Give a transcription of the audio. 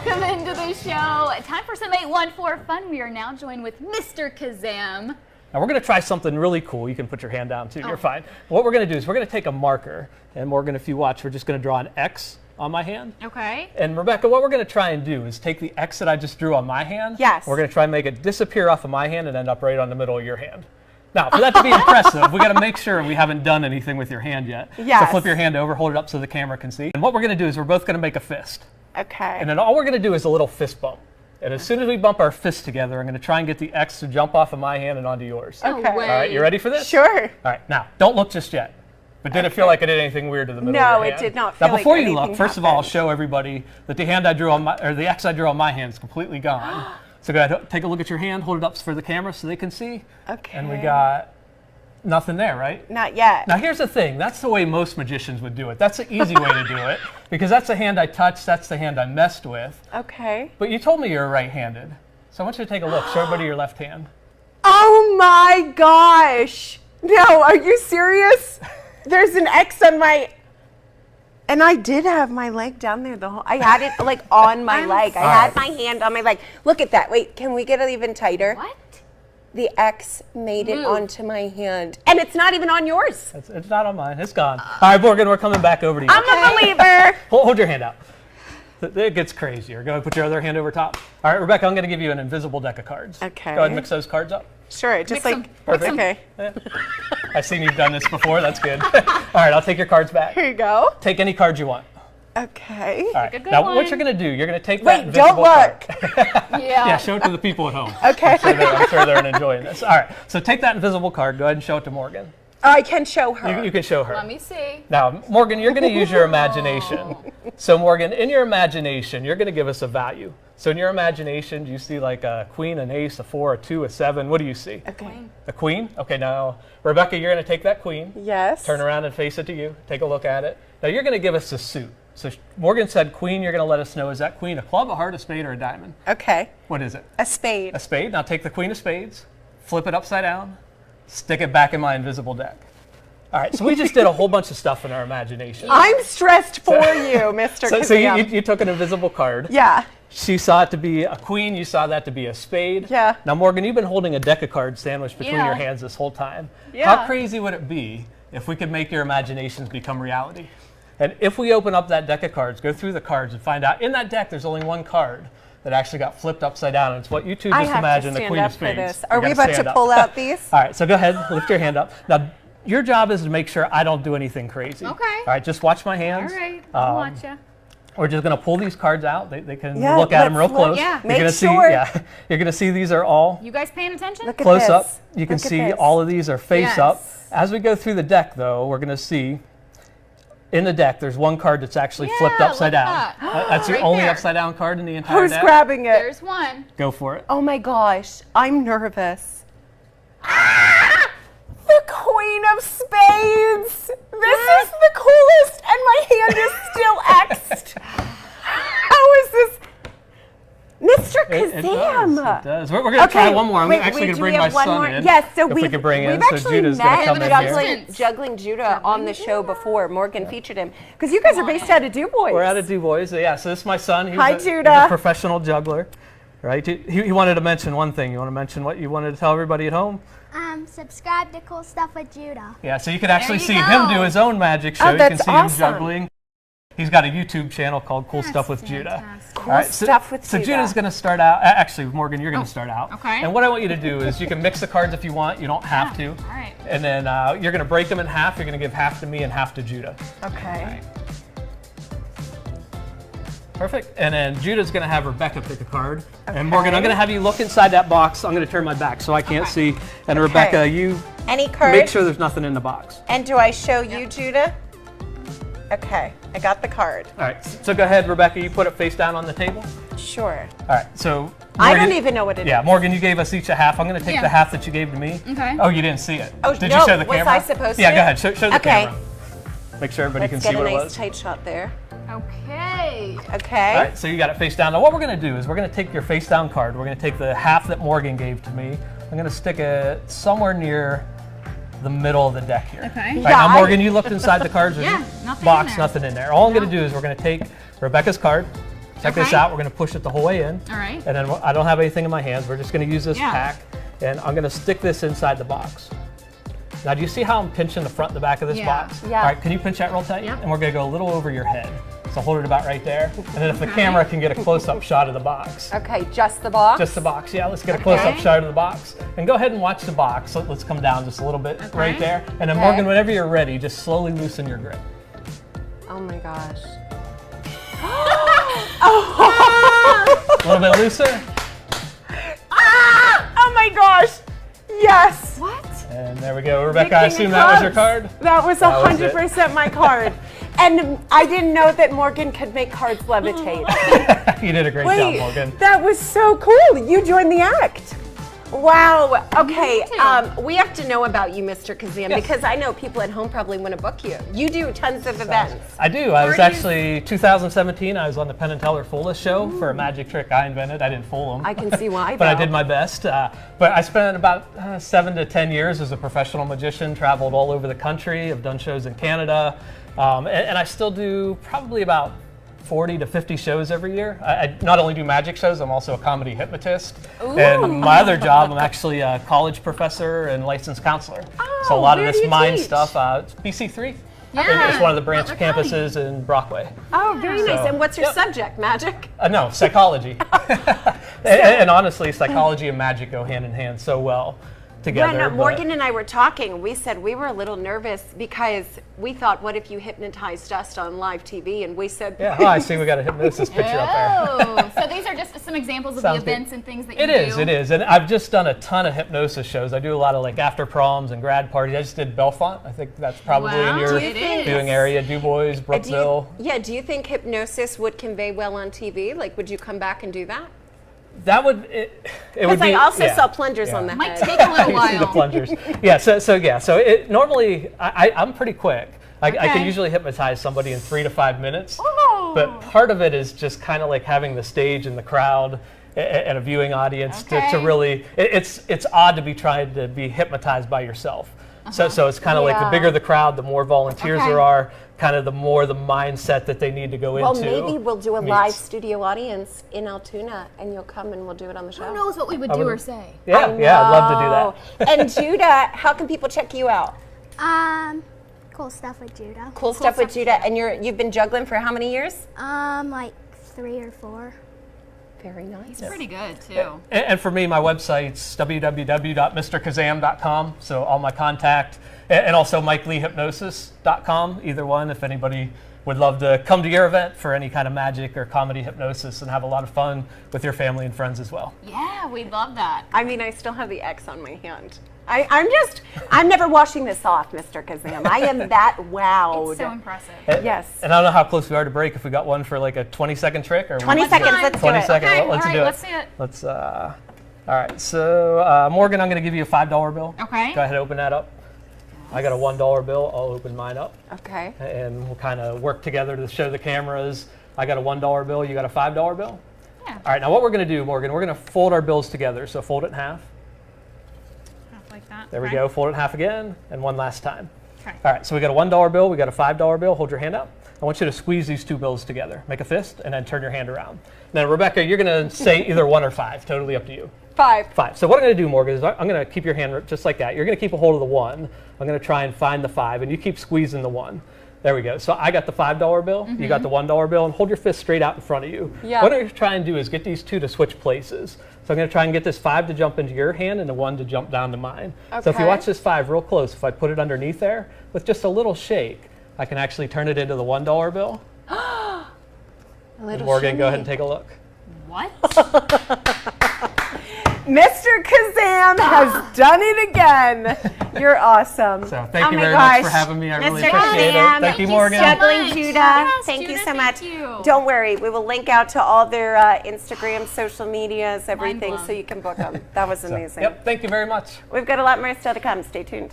Welcome into the show. Time for some 814 fun. We are now joined with Mr. Kazam. Now we're going to try something really cool. You can put your hand down too, you're fine. What we're going to do is we're going to take a marker, and Morgan, if you watch, we're just going to draw an X on my hand. Okay. And Rebecca, what we're going to try and do is take the X that I just drew on my hand. Yes. We're going to try and make it disappear off of my hand and end up right on the middle of your hand. Now, for that to be impressive, we got to make sure we haven't done anything with your hand yet. Yes. So flip your hand over, hold it up so the camera can see. And what we're going to do is we're both going to make a fist. Okay. And then all we're going to do is a little fist bump. And as soon as we bump our fists together, I'm going to try and get the X to jump off of my hand and onto yours. Okay. All right, you ready for this? Sure. All right, now, don't look just yet. But did it feel like it did anything weird to the middle of your hand? No, it did not feel like Now, before anything you look, first of all, I'll happened. show everybody that the hand I drew on my, or the X I drew on my hand is completely gone. So go ahead, take a look at your hand, hold it up for the camera so they can see. Okay. And we got nothing there, right? Not yet. Now here's the thing, that's the way most magicians would do it. That's the easy way to do it, because that's the hand I touched, that's the hand I messed with. Okay. But you told me you're right-handed. So I want you to take a look, show everybody your left hand. Oh my gosh. No, are you serious? There's an X on my, and I did have my leg down there the whole, I had it like on my leg. I had my hand on my leg. Look at that. Wait, can we get it even tighter? What? The X made it onto my hand. And it's not even on yours. It's not on mine, it's gone. All right, Morgan, we're coming back over to you. I'm a believer. Hold your hand out. It gets crazier. Go ahead, put your other hand over top. All right, Rebecca, I'm going to give you an invisible deck of cards. Okay. Go ahead and mix those cards up. Sure, just Mix 'em. like, Perfect. okay. Yeah. I've seen you've done this before. That's good. All right, I'll take your cards back. Here you go. Take any card you want. Okay. All right. a good Now, one. what you're going to do, you're going to take that Wait, don't invisible look. card. Yeah. Yeah, show it to the people at home. Okay. I'm sure they're enjoying this. All right, so take that invisible card. Go ahead and show it to Morgan. I can show her. You can show her. Let me see. Now, Morgan, you're going to use your imagination. So, Morgan, in your imagination, you're going to give us a value. So, in your imagination, do you see like a queen, an ace, a 4, a 2, a 7? What do you see? Okay. A queen? Okay, now, Rebecca, you're going to take that queen. Yes. Turn around and face it to you. Take a look at it. Now, you're going to give us a suit. So, Morgan said queen. You're going to let us know, is that queen a club, a heart, a spade, or a diamond? Okay. What is it? A spade. A spade. Now, take the queen of spades, flip it upside down, stick it back in my invisible deck. All right, so we just did a whole bunch of stuff in our imagination. I'm stressed for you, Mr. So Kazam. you took an invisible card. Yeah. She saw it to be a queen. You saw that to be a spade. Yeah. Now, Morgan, you've been holding a deck of cards sandwiched between Yeah. your hands this whole time. Yeah. How crazy would it be if we could make your imaginations become reality? And if we open up that deck of cards, go through the cards, and find out in that deck there's only one card that actually got flipped upside down, and it's what you two I just have imagine to the stand queen up of for spades. this. You Are we gotta about stand to up. pull out these? All right, so go ahead, lift your hand up. Now, your job is to make sure I don't do anything crazy. Okay. All right, just watch my hands. All right. I'll watch ya. We're just going to pull these cards out. They can Yeah, look at them real let's look. close. Yeah. You're Make gonna sure. See, yeah, you're going to see these are all You guys paying attention? Look at close this. up. You can Look at see this. all of these are face Yes. up. As we go through the deck, though, we're going to see in the deck there's one card that's actually flipped Yeah, upside look down. at that. That's the Right only there. upside down card in the entire Who's deck. grabbing it? There's one. Go for it. Oh my gosh, I'm nervous. The Queen of Spades! This is the coolest, and my hand is still X'd. How is this? Mr. It Kazam! does. We're going to try one more. I'm actually going to do bring we my have one son more? in. Yes, so if we we've, could bring we've in. So actually Judah's going to met come in here. juggling Judah on the show before. Morgan featured him. Because you guys are based out of Du Bois. We're out of Du Bois. Yeah, so this is my son. He's Hi, he's Judah. a professional juggler. Right? He wanted to mention one thing. You want to mention what you wanted to tell everybody at home? Subscribe to Cool Stuff with Judah. Yeah, so you can actually you see go. him do his own magic show. Oh, You can that's see awesome. him juggling. He's got a YouTube channel called Cool Stuff with Judah. Cool Stuff with So Judah. Judah's going to start out. Actually, Morgan, you're going to start out. okay. And what I want you to do is you can mix the cards if you want. You don't have to. All right. And then you're going to break them in half. You're going to give half to me and half to Judah. Okay. Perfect. And then Judah's going to have Rebecca pick a card. And Morgan, I'm going to have you look inside that box. I'm going to turn my back so I can't see. And Rebecca, you Any card? make sure there's nothing in the box. And do I show you, Judah? Okay, I got the card. All right. So go ahead, Rebecca. You put it face down on the table. Sure. All right. So I Morgan- don't even know what it is. Yeah, Morgan, you gave us each a half. I'm going to take Yeah. the half that you gave to me. Okay. Oh, you didn't see it. Oh, Did no, you show the was camera? I supposed Yeah, to? go ahead. Show the Okay. camera. Make sure everybody Let's can see get a what it nice was. tight shot there. Okay. Okay. All right, so you got it face down. Now what we're going to do is we're going to take your face down card. We're going to take the half that Morgan gave to me. I'm going to stick it somewhere near the middle of the deck here. Okay. All right, Yeah, now Morgan, you looked inside the cards. Yeah, nothing in box, there. nothing in there. All I'm going to do is we're going to take Rebecca's card. Check this Okay. out. We're going to push it the whole way in. All right. And then I don't have anything in my hands. We're just going to use this Yeah. pack. And I'm going to stick this inside the box. Now, do you see how I'm pinching the front and the back of this Yeah. box? Yeah. All right, can you pinch that real tight? Yeah. And we're going to go a little over your head. So hold it about right there. And then if the camera can get a close-up shot of the box. Okay, just the box? Just the box, yeah. Let's get a close-up Okay. shot of the box. And go ahead and watch the box. So let's come down just a little bit Okay. right there. And then Okay. Morgan, whenever you're ready, just slowly loosen your grip. Oh my gosh. A little bit looser. Oh my gosh. Yes. What? And there we go. Rebecca, I King of assume that was your clubs. card? That was That was it. 100% my card. And I didn't know that Morgan could make cards levitate. You did a great job, Morgan. That was so cool. You joined the act. Wow. Okay. too. We have to know about you, Mr. Kazam, Yes. because I know people at home probably want to book you. You do tons of events. I do. I was Parties. actually 2017. I was on the Penn and Teller Fool Us show for a magic trick I invented. I didn't fool them. I can see why. But I though. did my best. But I spent about 7 to 10 years as a professional magician, traveled all over the country. I've done shows in Canada. And I still do probably about 40 to 50 shows every year. I not only do magic shows, I'm also a comedy hypnotist. And my other job, I'm actually a college professor and licensed counselor. So a lot of where this do you mind teach? stuff, it's BC3. Yeah. It's one of the branch Butler County. campuses in Brockway. Oh, very nice. So- And what's your Yep. subject? Magic? No, psychology. And honestly, psychology and magic go hand in hand so well together. When but- Morgan and I were talking, we said we were a little nervous because we thought, what if you hypnotized us on live TV? And we said, Yeah, oh, I see we got a hypnosis picture up there. Oh, so these are just some examples of Sounds the good. events and things that you It do. is, it is. And I've just done a ton of hypnosis shows. I do a lot of like after proms and grad parties. I just did Belfont. I think that's probably in Wow, your it is. viewing area. Du Bois, do Brookville. do you think hypnosis would convey well on TV? Like, would you come back and do that? That would, it would Because I be. also yeah. saw plungers Yeah. on the Might head. take a little You see the while. plungers. Yeah, so it normally, I'm pretty quick. I can Okay. usually hypnotize somebody in 3 to 5 minutes. Oh. But part of it is just kind of like having the stage and the crowd and a viewing audience to Okay. really, it's odd to be trying to be hypnotized by yourself. So it's kind of like the Yeah. bigger the crowd, the more volunteers Okay. there are, kind of the more the mindset that they need to go Well, into. maybe we'll do a meets. live studio audience in Altoona, and you'll come and we'll do it on the show. Who knows what we would do or say? Yeah, I'd love to do that. And Judah, how can people check you out? Cool stuff with Judah. Cool stuff with Judah, and you've been juggling for how many years? Like 3 or 4. Very nice. Pretty good too. And for me, my website's www.mrkazam.com. So all my contact, and also MikeLeeHypnosis.com. Either one, if anybody would love to come to your event for any kind of magic or comedy hypnosis and have a lot of fun with your family and friends as well. Yeah, we'd love that. I mean, I still have the X on my hand. I'm never washing this off, Mr. Kazam. I am that wowed. It's so impressive. Yes. And I don't know how close we are to break. If we got one for like a 20-second trick or 20 one- seconds, time. let's do 20 it. seconds. Okay, Let's all do right, it. let's see it. Let's. All right. So Morgan, I'm going to give you a $5 bill. Okay. Go ahead, open that up. I got a $1 bill. I'll open mine up. Okay. And we'll kind of work together to show the cameras. I got a $1 bill, you got a $5 bill? Yeah. All right, now what we're going to do, Morgan, we're going to fold our bills together. So fold it in half. Like that. There we Okay. go. Fold it in half again, and one last time. Okay. All right, so we got a $1 bill, we got a $5 bill. Hold your hand up. I want you to squeeze these two bills together. Make a fist, and then turn your hand around. Now, Rebecca, you're going to say either 1 or 5. Totally up to you. 5. 5. So what I'm going to do, Morgan, is I'm going to keep your hand just like that. You're going to keep a hold of the 1. I'm going to try and find the 5, and you keep squeezing the 1. There we go. So I got the $5 bill, you got the $1 bill, and hold your fist straight out in front of you. Yeah. What I'm going to try and do is get these two to switch places. So I'm going to try and get this 5 to jump into your hand and the 1 to jump down to mine. So if you Okay. watch this 5 real close, if I put it underneath there, with just a little shake, I can actually turn it into the $1 bill. A little Morgan, go ahead shimmy. and take a look. What? Mr. Kazam has done it again. You're awesome. So thank Oh you my very gosh. much for having me. I really Mr. appreciate Kazam, it. Thank you, you Morgan. so much. Juggling Judah, Yes, thank you Judah, so much. thank you. Don't worry, we will link out to all their Instagram, social medias, everything, blown. so you can book them. That was So, amazing. yep, thank you very much. We've got a lot more still to come. Stay tuned.